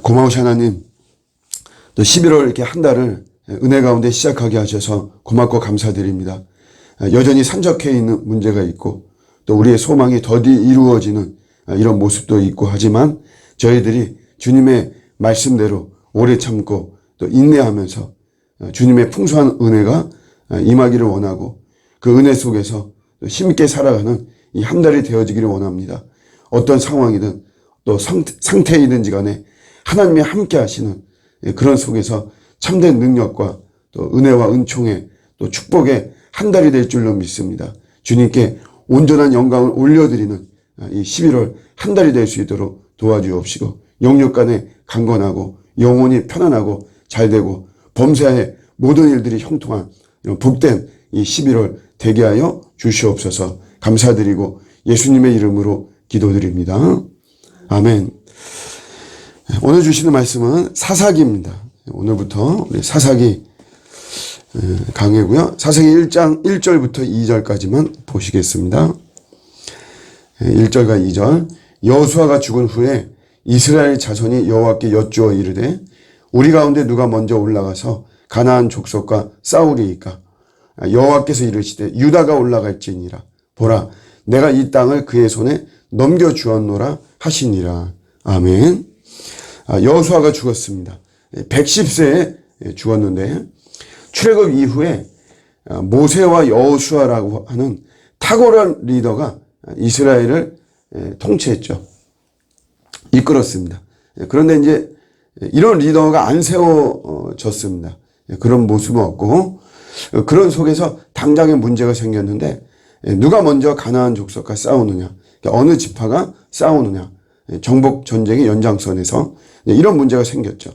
고마우신 하나님, 또 11월 이렇게 한 달을 은혜 가운데 시작하게 하셔서 고맙고 감사드립니다. 여전히 산적해 있는 문제가 있고 또 우리의 소망이 더디 이루어지는 이런 모습도 있고 하지만 저희들이 주님의 말씀대로 오래 참고 또 인내하면서 주님의 풍성한 은혜가 임하기를 원하고 그 은혜 속에서 힘있게 살아가는 이 한 달이 되어지기를 원합니다. 어떤 상황이든 또 상태이든지 간에 하나님이 함께 하시는 그런 속에서 참된 능력과 또 은혜와 은총의 또 축복의 한 달이 될 줄로 믿습니다. 주님께 온전한 영광을 올려드리는 이 11월 한 달이 될 수 있도록 도와주옵시고 영육 간에 강건하고 영혼이 편안하고 잘되고 범사의 모든 일들이 형통한 이런 복된 이 11월 되게 하여 주시옵소서. 감사드리고 예수님의 이름으로 기도드립니다. 아멘. 오늘 주시는 말씀은 사사기입니다. 오늘부터 우리 사사기 강해고요. 사사기 1장 1절부터 2절까지만 보시겠습니다. 1절과 2절. 여호수아가 죽은 후에 이스라엘 자손이 여호와께 여쭈어 이르되 우리 가운데 누가 먼저 올라가서 가나안 족속과 싸우리이까. 여호와께서 이르시되 유다가 올라갈지니라. 보라, 내가 이 땅을 그의 손에 넘겨주었노라 하시니라. 아멘. 여호수아가 죽었습니다. 110세에 죽었는데 출애굽 이후에 모세와 여호수아라고 하는 탁월한 리더가 이스라엘을 통치했죠. 이끌었습니다. 그런데 이제 이런 리더가 안 세워졌습니다. 그런 모습은 없고 그런 속에서 당장의 문제가 생겼는데 누가 먼저 가나안 족속과 싸우느냐, 어느 지파가 싸우느냐, 정복 전쟁의 연장선에서 이런 문제가 생겼죠.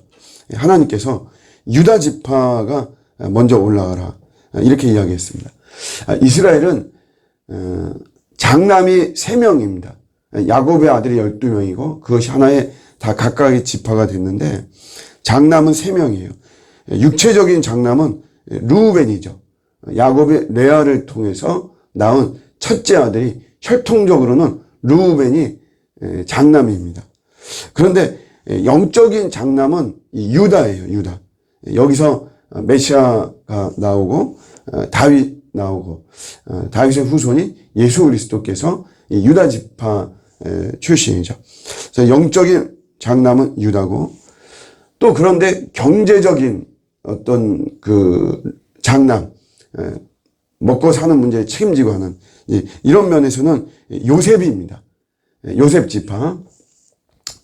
하나님께서 유다 지파가 먼저 올라가라 이렇게 이야기했습니다. 이스라엘은 장남이 3명입니다. 야곱의 아들이 12명이고 그것이 하나의 다 각각의 지파가 됐는데 장남은 3명이에요. 육체적인 장남은 르우벤이죠. 야곱의 레아를 통해서 낳은 첫째 아들이 혈통적으로는 르우벤이 장남입니다. 그런데 영적인 장남은 유다예요. 유다. 여기서 메시아가 나오고 다윗 나오고 다윗의 후손이 예수 그리스도께서 유다 지파 출신이죠. 그래서 영적인 장남은 유다고 또 그런데 경제적인 어떤 그 장남, 먹고 사는 문제에 책임지고 하는 이런 면에서는 요셉입니다. 요셉 지파.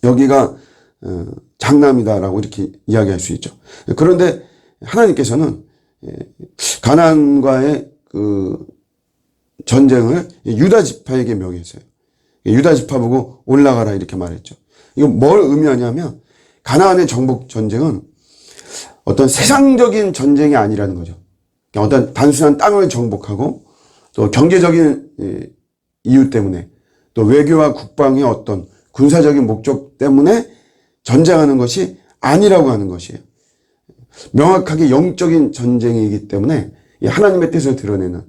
여기가 장남이다라고 이렇게 이야기할 수 있죠. 그런데 하나님께서는 가나안과의 그 전쟁을 유다 지파에게 명했어요. 유다 지파 보고 올라가라 이렇게 말했죠. 이거 뭘 의미하냐면 가나안의 정복 전쟁은 어떤 세상적인 전쟁이 아니라는 거죠. 어떤 단순한 땅을 정복하고 또 경제적인 이유 때문에 또 외교와 국방의 어떤 군사적인 목적 때문에 전쟁하는 것이 아니라고 하는 것이에요. 명확하게 영적인 전쟁이기 때문에 하나님의 뜻을 드러내는,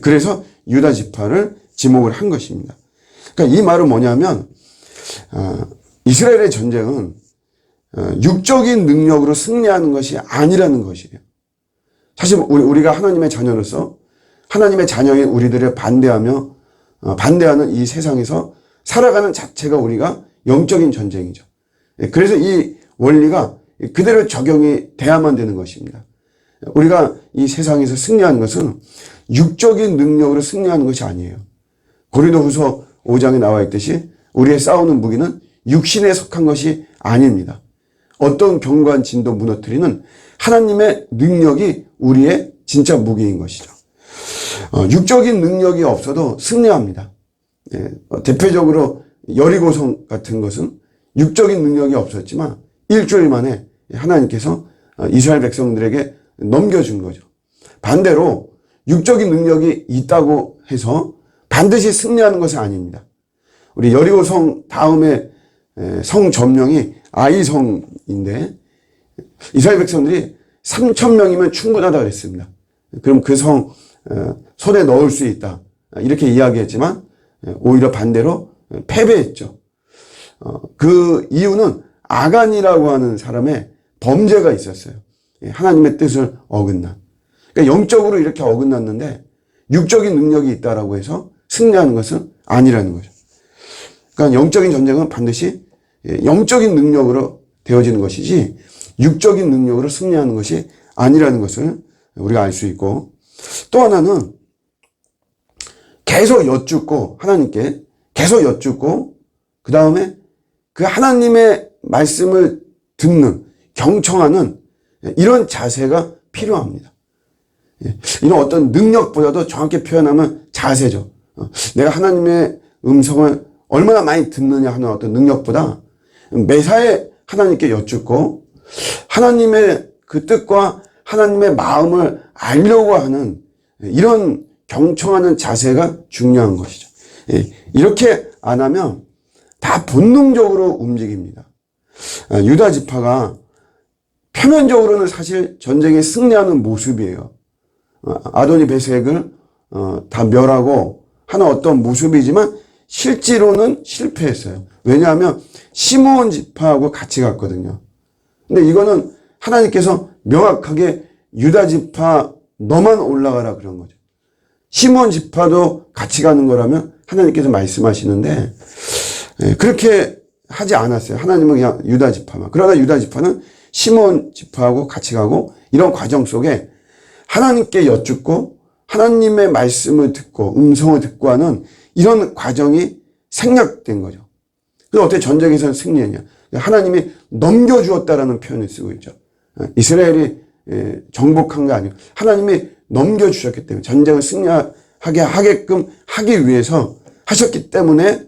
그래서 유다 지파를 지목을 한 것입니다. 그러니까 이 말은 뭐냐면 이스라엘의 전쟁은 육적인 능력으로 승리하는 것이 아니라는 것이에요. 사실 우리가 하나님의 자녀로서 하나님의 자녀인 우리들을 반대하는 이 세상에서 살아가는 자체가 우리가 영적인 전쟁이죠. 그래서 이 원리가 그대로 적용이 돼야만 되는 것입니다. 우리가 이 세상에서 승리하는 것은 육적인 능력으로 승리하는 것이 아니에요. 고린도후서 5장에 나와 있듯이 우리의 싸우는 무기는 육신에 속한 것이 아닙니다. 어떤 경관 진도 무너뜨리는 하나님의 능력이 우리의 진짜 무기인 것이죠. 육적인 능력이 없어도 승리합니다. 대표적으로 여리고성 같은 것은 육적인 능력이 없었지만 일주일 만에 하나님께서 이스라엘 백성들에게 넘겨준 거죠. 반대로 육적인 능력이 있다고 해서 반드시 승리하는 것은 아닙니다. 우리 여리고성 다음에 성 점령이 아이성인데 이스라엘 백성들이 3,000명이면 충분하다고 그랬습니다. 그럼 그 성 손에 넣을 수 있다 이렇게 이야기했지만 오히려 반대로 패배했죠. 그 이유는 아간이라고 하는 사람의 범죄가 있었어요. 하나님의 뜻을 어긋난. 그러니까 영적으로 이렇게 어긋났는데 육적인 능력이 있다라고 해서 승리하는 것은 아니라는 거죠. 그러니까 영적인 전쟁은 반드시 영적인 능력으로 되어지는 것이지 육적인 능력으로 승리하는 것이 아니라는 것을 우리가 알 수 있고, 또 하나는 계속 여쭙고, 하나님께 계속 여쭙고, 그 다음에 그 하나님의 말씀을 듣는, 경청하는 이런 자세가 필요합니다. 이런 어떤 능력보다도 정확히 표현하면 자세죠. 내가 하나님의 음성을 얼마나 많이 듣느냐 하는 어떤 능력보다 매사에 하나님께 여쭙고 하나님의 그 뜻과 하나님의 마음을 알려고 하는 이런 경청하는 자세가 중요한 것이죠. 이렇게 안 하면 다 본능적으로 움직입니다. 유다 지파가 표면적으로는 사실 전쟁에 승리하는 모습이에요. 아도니 베색을 다 멸하고 하는 어떤 모습이지만 실제로는 실패했어요. 왜냐하면 시므온 지파하고 같이 갔거든요. 근데 이거는 하나님께서 명확하게 유다 지파 너만 올라가라 그런 거죠. 시므온 지파도 같이 가는 거라면 하나님께서 말씀하시는데 그렇게 하지 않았어요. 하나님은 그냥 유다 지파만. 그러나 유다 지파는 시므온 지파하고 같이 가고 이런 과정 속에 하나님께 여쭙고 하나님의 말씀을 듣고 음성을 듣고 하는 이런 과정이 생략된 거죠. 그래서 어떻게 전쟁에서는 승리했냐. 하나님이 넘겨주었다라는 표현을 쓰고 있죠. 이스라엘이 정복한 게 아니고 하나님이 넘겨주셨기 때문에 전쟁을 승리하게 하게끔 하기 위해서 하셨기 때문에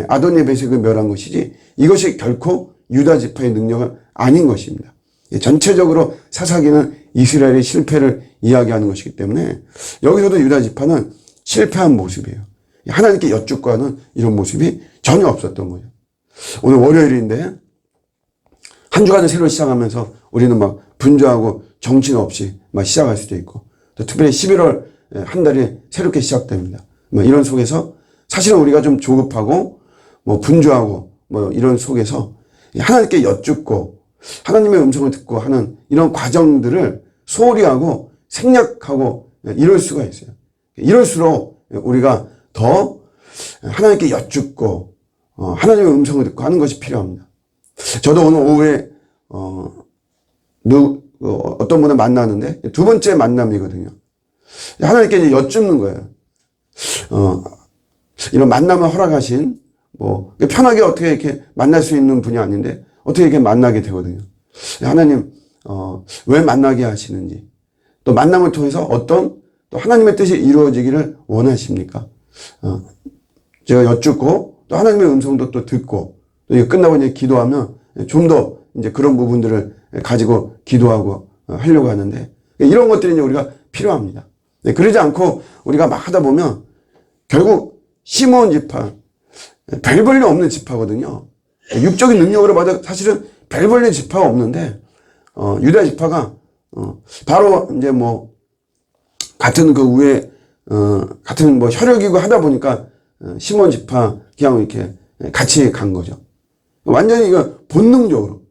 아도니 베색을 멸한 것이지 이것이 결코 유다 지파의 능력은 아닌 것입니다. 전체적으로 사사기는 이스라엘의 실패를 이야기하는 것이기 때문에 여기서도 유다 지파는 실패한 모습이에요. 하나님께 여쭙고 하는 이런 모습이 전혀 없었던 거예요. 오늘 월요일인데 한 주간을 새로 시작하면서 우리는 막 분주하고 정신없이 막 시작할 수도 있고 또 특별히 11월 한 달이 새롭게 시작됩니다. 이런 속에서 사실은 우리가 좀 조급하고 뭐 분주하고 뭐 이런 속에서 하나님께 여쭙고 하나님의 음성을 듣고 하는 이런 과정들을 소홀히 하고 생략하고 이럴 수가 있어요. 이럴수록 우리가 더 하나님께 여쭙고 하나님의 음성을 듣고 하는 것이 필요합니다. 저도 오늘 오후에 어떤 분을 만나는데 두 번째 만남이거든요. 하나님께 이제 여쭙는 거예요. 이런 만남을 허락하신 뭐 편하게 어떻게 이렇게 만날 수 있는 분이 아닌데 어떻게 이렇게 만나게 되거든요. 하나님 왜 만나게 하시는지 또 만남을 통해서 어떤 또 하나님의 뜻이 이루어지기를 원하십니까? 제가 여쭙고 또 하나님의 음성도 또 듣고 또 이거 끝나고 이제 기도하면 좀 더 이제 그런 부분들을 가지고 기도하고 하려고 하는데 이런 것들이 이제 우리가 필요합니다. 그러지 않고 우리가 막 하다 보면 결국 시므온 지파 별 볼 일 없는 지파거든요. 육적인 능력으로 봐도 사실은 별 볼 일 지파가 없는데 유다 지파가 바로 이제 뭐 같은 그 위에 같은 뭐 혈육이고 하다 보니까 시므온 지파 그냥 이렇게 같이 간 거죠. 완전히 이거 본능적으로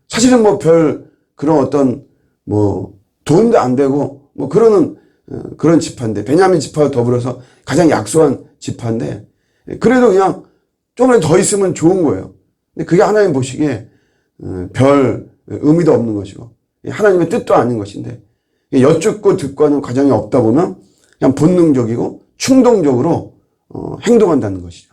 사실은 뭐 별 그런 어떤 뭐 도움도 안 되고 뭐 그런 지파인데 베냐민 지파와 더불어서 가장 약소한 지파인데 그래도 그냥 조금만 더 있으면 좋은 거예요. 근데 그게 하나님 보시기에 별 의미도 없는 것이고 하나님의 뜻도 아닌 것인데 여쭙고 듣고 하는 과정이 없다 보면 그냥 본능적이고 충동적으로 행동한다는 것이죠.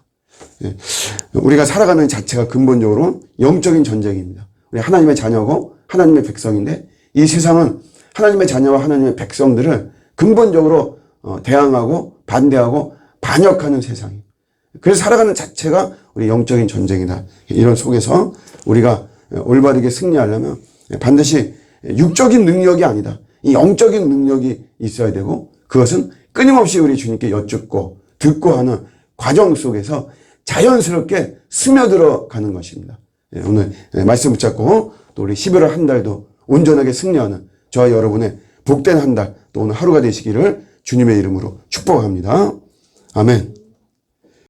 우리가 살아가는 자체가 근본적으로 영적인 전쟁입니다. 우리 하나님의 자녀고 하나님의 백성인데 이 세상은 하나님의 자녀와 하나님의 백성들을 근본적으로 대항하고 반대하고 반역하는 세상이에요. 그래서 살아가는 자체가 우리 영적인 전쟁이다. 이런 속에서 우리가 올바르게 승리하려면 반드시 육적인 능력이 아니다. 이 영적인 능력이 있어야 되고 그것은 끊임없이 우리 주님께 여쭙고 듣고 하는 과정 속에서 자연스럽게 스며들어 가는 것입니다. 오늘 말씀 붙잡고 또 우리 11월 한 달도 온전하게 승리하는 저와 여러분의 복된 한 달 또 오늘 하루가 되시기를 주님의 이름으로 축복합니다. 아멘.